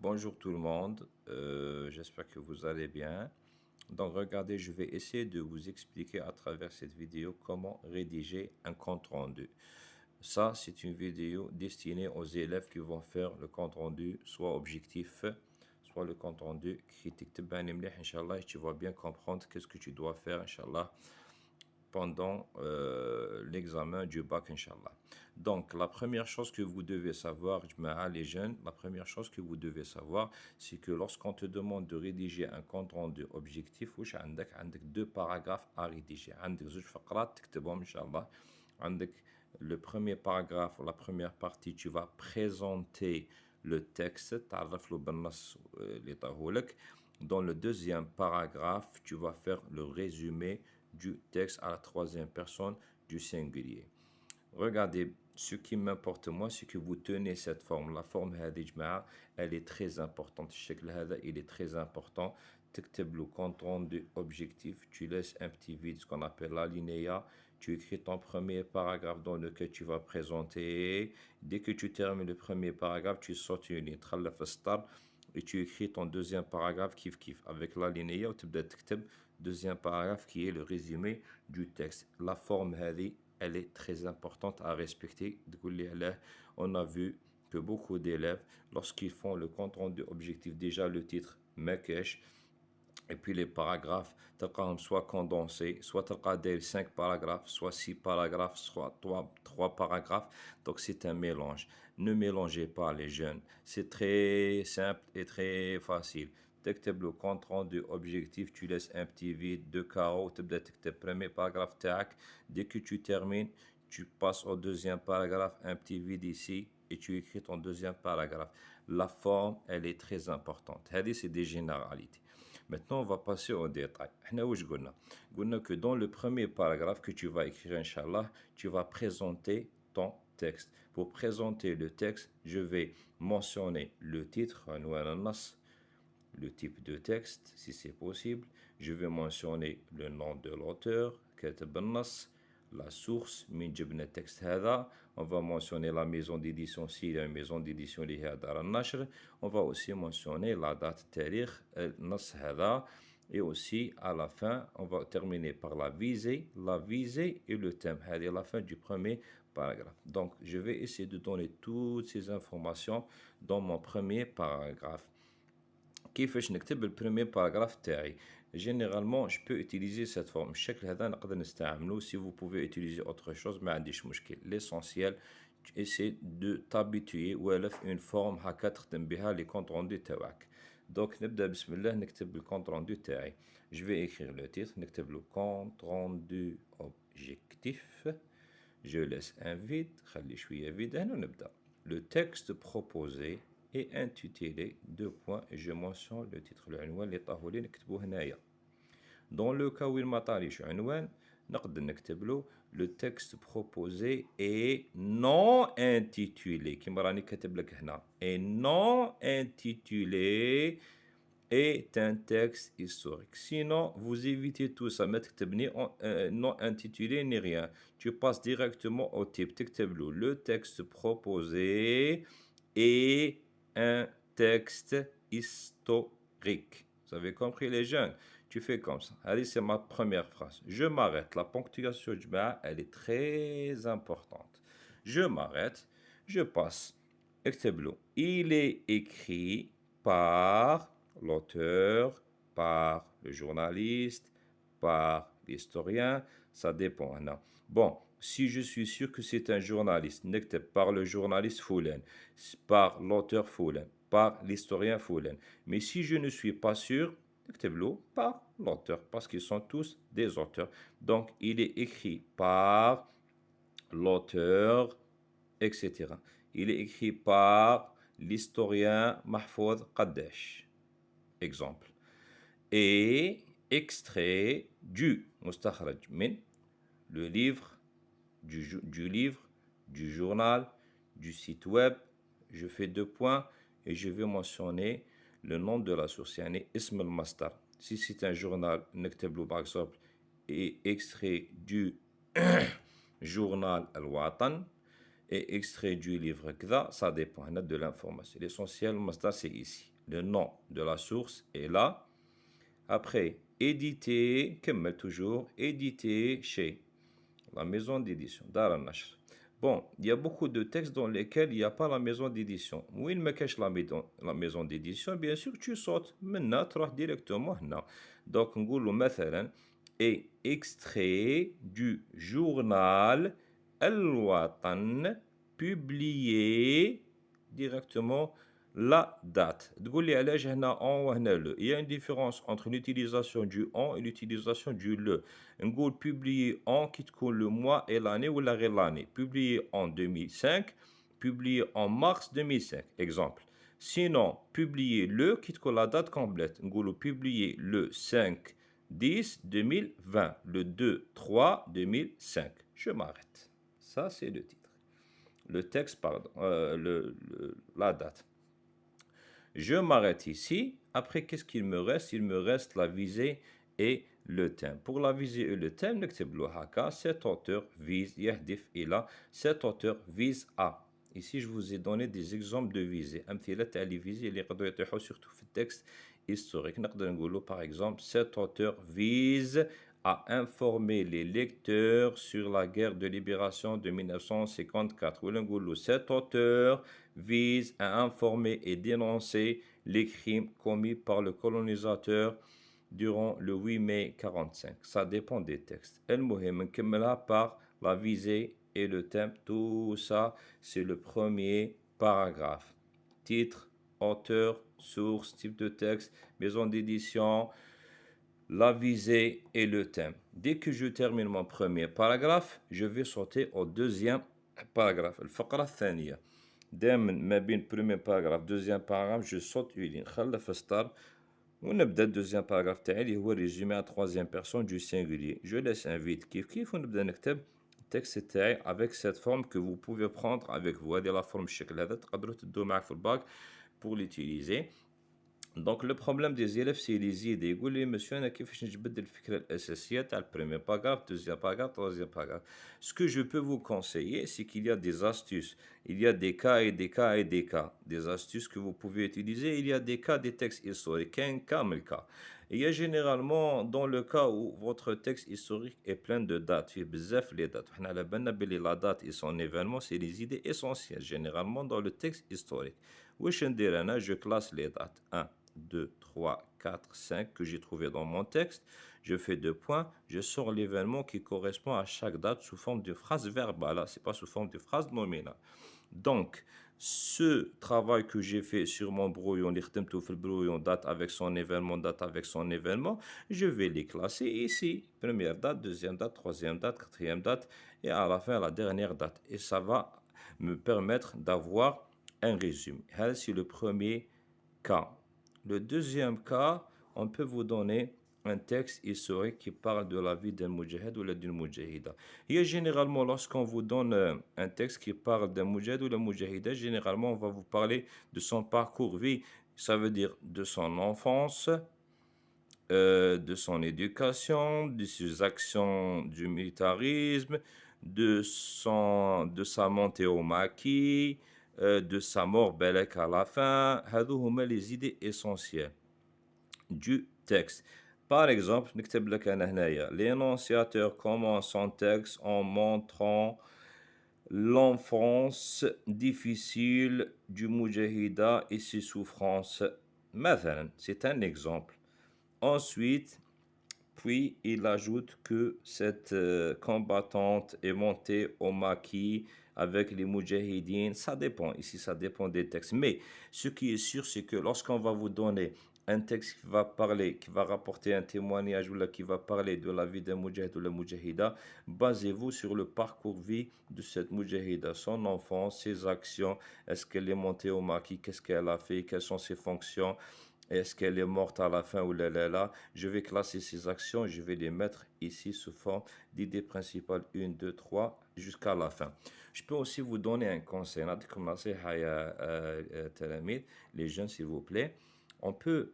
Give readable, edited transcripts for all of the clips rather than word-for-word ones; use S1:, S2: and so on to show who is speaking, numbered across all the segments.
S1: Bonjour tout le monde, j'espère que vous allez bien. Donc regardez, je vais essayer de vous expliquer à travers cette vidéo comment rédiger un compte rendu. Ça, c'est une vidéo destinée aux élèves qui vont faire le compte rendu, soit objectif, soit le compte rendu critique. تبعني مليح إن شاء الله et tu vas bien comprendre qu'est-ce que tu dois faire, Inch'Allah, pendant l'examen du bac, Inch'Allah. Donc, la première chose que vous devez savoir, les jeunes, la première chose que vous devez savoir, c'est que lorsqu'on te demande de rédiger un compte rendu objectif, عندك deux paragraphes à rédiger. عندك زوج فقرات تكتبهم إن شاء الله. عندك le premier paragraphe ou la première partie, tu vas présenter le texte, تعرف له بالنص اللي طاهولك. Dans le deuxième paragraphe, tu vas faire le résumé du texte à la troisième personne du singulier. Regardez, ce qui m'importe moi, c'est que vous tenez cette forme. La forme هذه جماعة, elle est très importante. الشكل هذا, il est très important. تكتب le compte rendu objectif, tu laisses un petit vide, ce qu'on appelle l'alinéa. Tu écris ton premier paragraphe dans lequel tu vas présenter. Dès que tu termines le premier paragraphe, tu sautes une ligne. تخلف السطر et tu écris ton deuxième paragraphe kif kif avec l'alinéa وتبدأ تكتب deuxième paragraphe qui est le résumé du texte. La forme هذه, elle est très importante à respecter. On a vu que beaucoup d'élèves, lorsqu'ils font le compte rendu objectif, déjà le titre Makesh, et puis les paragraphes, soit condensés, soit 5 paragraphes, soit 6 paragraphes, soit 3 paragraphes. Donc c'est un mélange. Ne mélangez pas les jeunes. C'est très simple et très facile. تكتب le compte rendu objectif, tu laisses un petit vide, deux carreaux, تبدأ تكتب premier paragraphe تاعك. Dès que tu termines, tu passes au deuxième paragraphe, un petit vide ici, et tu écris ton deuxième paragraphe. La forme, elle est très importante. C'est des généralités. Maintenant, on va passer au détail. قلنا que dans le premier paragraphe que tu vas écrire, Inch'Allah, tu vas présenter ton texte. Pour présenter le texte, je vais mentionner le titre, le type de texte, si c'est possible. Je vais mentionner le nom de l'auteur, كاتب النص, la source, من جبنا التكست هذا. On va mentionner la maison d'édition, s'il y a une maison d'édition اللي هي دار النشر. On va aussi mentionner la date, تاريخ النص هذا. Et aussi, à la fin, on va terminer par la visée et le thème. C'est la fin du premier paragraphe. Donc, je vais essayer de donner toutes ces informations dans mon premier paragraphe. كيفاش نكتب البريمير باراجراف تاعي. Généralement, je peux utiliser cette forme. الشكل هذا نقدر نستعمله. Si vous pouvez utiliser autre chose, ما عنديش مشكل. L'essentiel, tu essaies de t'habituer والف une forme هكا تخدم بها les comptes rendus تاعك. Donc نبدأ بسم الله نكتب le compte rendu تاعي. Je vais écrire le titre. نكتب le compte rendu objectif. Je laisse un vide. خلي شوية vide. هنا نبدأ. Le texte proposé et intitulé et je mentionne le titre العنوان اللي طاهولي نكتبوه هنايا. Dans le cas où il ما طاليش عنوان نقدر نكتب له le texte proposé est non intitulé كيما راني كاتب لك هنا et non intitulé est un texte historique. Sinon, vous évitez tout ça. ما تكتب ni non intitulé ni rien. Tu passes directement au type. تكتب له le texte proposé est un texte historique. Vous avez compris les jeunes? Tu fais comme ça. Allez, c'est ma première phrase. Je m'arrête. La ponctuation, elle est très importante. Je m'arrête. Je passe. اكتب il est écrit par l'auteur, par le journaliste, par l'historien, ça dépend. Non. Bon, si je suis sûr que c'est un journaliste, نكتب par le journaliste فلان, par l'auteur فلان, par l'historien فلان. Mais si je ne suis pas sûr, نكتب له par l'auteur, parce qu'ils sont tous des auteurs. Donc, il est écrit par l'auteur, etc. Il est écrit par l'historien Mahfouz Qaddash. Exemple. Et extrait du mustakhraj min, le livre, du livre, du journal, du site web. Je fais deux points et je vais mentionner le nom de la source, yani ism al-masdar. Si c'est un journal, نكتب له par exemple et extrait du journal Al-Watan. et extrait du livre كذا, ça dépend de l'information. L'essentiel, c'est ici. Le nom de la source est là. Après, édité, كمل toujours, édité chez la maison d'édition, Dar al-Nashr. Bon, il y a beaucoup de textes dans lesquels il n'y a pas la maison d'édition. Où il me cache la maison d'édition, bien sûr, tu sautes. Maintenant, tu vas directement là. Donc, on dit, مثلا, est extrait du journal Al-Watan, publié directement la date. تقول لي علاش هنا on وهنا le. Il y a une différence entre l'utilisation du on et l'utilisation du le. نقول publié en qui تكون le mois et l'année ou la l'année. Publié en 2005, publié en mars 2005. Exemple. Sinon, publié le qui تكون la date complète. نقول publié le 5 10 2020, le 2 3 2005. Je m'arrête. Ça, c'est le titre. Le texte, pardon, la date. Je m'arrête ici. Après, qu'est-ce qu'il me reste? Il me reste la visée et le thème. Pour la visée et le thème, cet auteur vise, yahdif ila, cet auteur vise à. Ici, je vous ai donné des exemples de visée. Les visées, surtout dans le texte historique. Par exemple, cet auteur vise à informer les lecteurs sur la guerre de libération de 1954. Cet auteur vise à informer et dénoncer les crimes commis par le colonisateur durant le 8 mai 45. Ça dépend des textes. El-Mohim, par la visée et le thème. Tout ça, c'est le premier paragraphe. Titre, auteur, source, type de texte, maison d'édition, la visée et le thème. Dès que je termine mon premier paragraphe, je vais sauter au deuxième paragraphe. الفقرة الثانية. دائما ما بين premier paragraphe deuxième paragraphe je saute une ligne. خلف ستار ونبدا الدوزيام باراغراف تاعي اللي هو ريزومي à troisième personne du singulier. Je laisse un vide كيف ونبدا نكتب التكست تاعي avec cette forme que vous pouvez prendre avec vous. هذه la forme بالشكل هذا تقدروا تدوه معك في الباك pour l'utiliser. Donc le problème des élèves c'est les idées. يقول لي monsieur انا كيفاش نجبد الفكره الاساسيه تاع البريمير باراغراف deuxième paragraphe troisième paragraphe. Ce que je peux vous conseiller c'est qu'il y a des astuces. Il y a des cas et des cas et des cas. Des astuces que vous pouvez utiliser. Il y a des cas des textes historiques. Un cas mais le cas. Il y a généralement dans le cas où votre texte historique est plein de dates. Il y a بزاف les dates. احنا على بالنا بلي la date et son événement c'est les idées essentielles généralement dans le texte historique. واش ندير انا je classe les dates. 1 2, 3, 4, 5 que j'ai trouvé dans mon texte. Je fais deux points, je sors l'événement qui correspond à chaque date sous forme de phrase verbale. Là, c'est pas sous forme de phrase nominale. Donc, ce travail que j'ai fait sur mon brouillon, le brouillon date avec son événement, je vais les classer ici. Première date, deuxième date, troisième date, quatrième date et à la fin la dernière date. Et ça va me permettre d'avoir un résumé. C'est le premier cas. Le deuxième cas, on peut vous donner un texte historique qui parle de la vie d'un moudjahid ou d'une moudjahida. Et généralement, lorsqu'on vous donne un texte qui parle d'un moudjahid ou d'une moudjahida, généralement, on va vous parler de son parcours vie. Ça veut dire de son enfance, de son éducation, de ses actions du militarisme, de sa montée au maquis, de sa mort belek à la fin. هذو هما les idées essentielles du texte. Par exemple, نكتب لك أنا هنايا l'énonciateur commence son texte en montrant l'enfance difficile du moudjahida et ses souffrances. مثلا, c'est un exemple. Ensuite, puis il ajoute que cette combattante est montée au maquis avec les moudjahidines. Ça dépend, ici ça dépend des textes. Mais ce qui est sûr, c'est que lorsqu'on va vous donner un texte qui va parler, qui va rapporter un témoignage ou là, qui va parler de la vie d'un moudjahid ou la moudjahida, basez-vous sur le parcours vie de cette moudjahida, son enfance, ses actions, est-ce qu'elle est montée au maquis, qu'est-ce qu'elle a fait, quelles sont ses fonctions. Est-ce qu'elle est morte à la fin ou là? Je vais classer ces actions et je vais les mettre ici sous forme d'idées principales 1, 2, 3 jusqu'à la fin. Je peux aussi vous donner un conseil. Les jeunes, s'il vous plaît. On peut,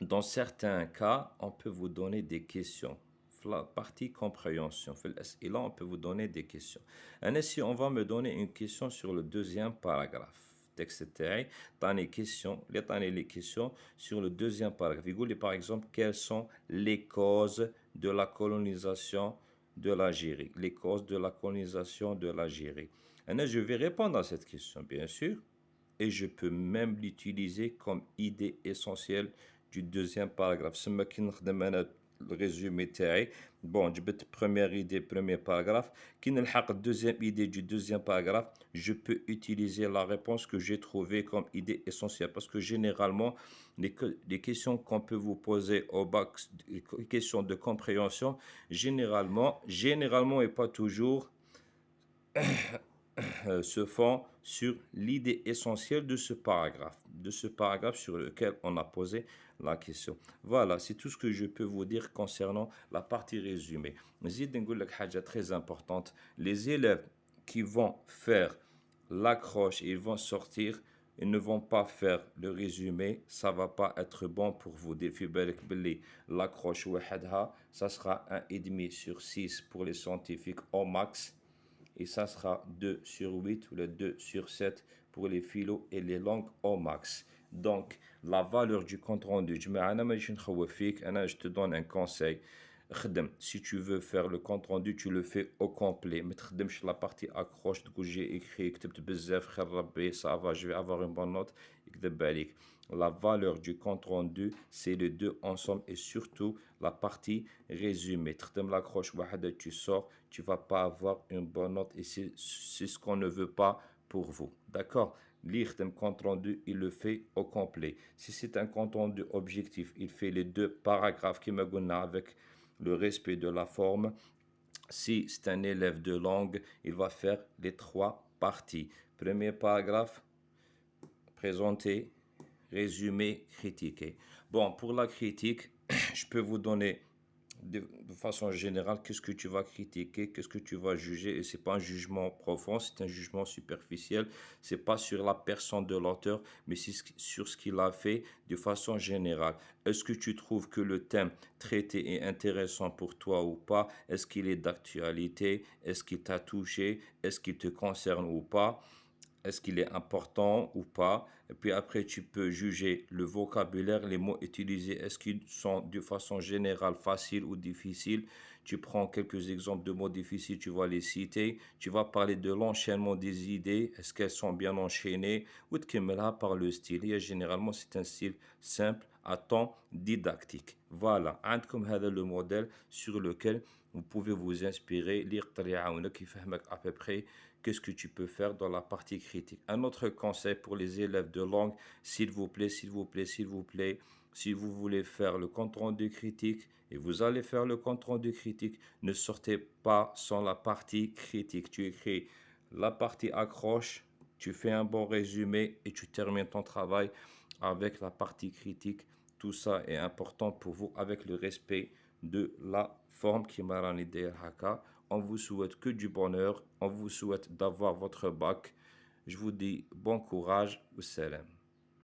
S1: dans certains cas, on peut vous donner des questions. la partie compréhension. Et là, on peut vous donner des questions. Ici, on va me donner une question sur le deuxième paragraphe. Texte تاعي طاني les questions sur le deuxième paragraphe. Il dit par exemple quelles sont les causes de la colonisation de l'Algérie. Les causes de la colonisation de l'Algérie. Je vais répondre à cette question, bien sûr, et je peux même l'utiliser comme idée essentielle du deuxième paragraphe. C'est moi qui le résumé تاعي. Bon, جبت première idée, premier paragraphe. Qui نلحق deuxième idée du deuxième paragraphe, je peux utiliser la réponse que j'ai trouvée comme idée essentielle. Parce que généralement, les questions qu'on peut vous poser au bac, les questions de compréhension, généralement et pas toujours, se font sur l'idée essentielle de ce paragraphe sur lequel on a posé la question. Voilà, c'est tout ce que je peux vous dire concernant la partie résumée. نزيد نقول لك حاجة très importante. Les élèves qui vont faire l'accroche et ils vont sortir, ils ne vont pas faire le résumé, ça va pas être bon pour vous. في بالك باللي l'accroche وحدها, ça sera 1,5 sur 6 pour les scientifiques au max. Et ça sera 2 sur 8 ou le 2 sur 7 pour les philo et les langues au max. Donc, la valeur du compte rendu, je te donne un conseil. Si tu veux faire le compte rendu, tu le fais au complet. Mais la partie accroche, j'ai écrit, ça va, je vais avoir une bonne note. La valeur du compte rendu, c'est les deux ensemble et surtout la partie résumée. L'accroche, tu sors, tu vas pas avoir une bonne note et c'est ce qu'on ne veut pas pour vous. D'accord? Lire un compte rendu, il le fait au complet. Si c'est un compte rendu objectif, il fait les deux paragraphes qui me donnent avec le respect de la forme. Si c'est un élève de langue, il va faire les 3 parties. Premier paragraphe, présenter, résumé, critiquer. Bon, pour la critique, je peux vous donner de façon générale qu'est-ce que tu vas critiquer, qu'est-ce que tu vas juger. Et c'est pas un jugement profond, c'est un jugement superficiel. C'est pas sur la personne de l'auteur, mais c'est sur ce qu'il a fait de façon générale. Est-ce que tu trouves que le thème traité est intéressant pour toi ou pas? Est-ce qu'il est d'actualité? Est-ce qu'il t'a touché? Est-ce qu'il te concerne ou pas? Est-ce qu'il est important ou pas? Et puis après, tu peux juger le vocabulaire, les mots utilisés. Est-ce qu'ils sont de façon générale faciles ou difficiles? Tu prends quelques exemples de mots difficiles, tu vas les citer. Tu vas parler de l'enchaînement des idées. Est-ce qu'elles sont bien enchaînées? Ou de par le style. Et généralement, c'est un style simple à temps didactique. Voilà, عندكم هذا le modèle sur lequel vous pouvez vous inspirer, lire qui fait à peu près qu'est-ce que tu peux faire dans la partie critique. Un autre conseil pour les élèves de langue, s'il vous plaît, si vous voulez faire le compte rendu critique et vous allez faire le compte rendu critique, ne sortez pas sans la partie critique. Tu écris la partie accroche, tu fais un bon résumé et tu termines ton travail avec la partie critique. Tout ça est important pour vous avec le respect de la forme qui m'a rendu haka. On vous souhaite que du bonheur. On vous souhaite d'avoir votre bac. Je vous dis bon courage. Salam.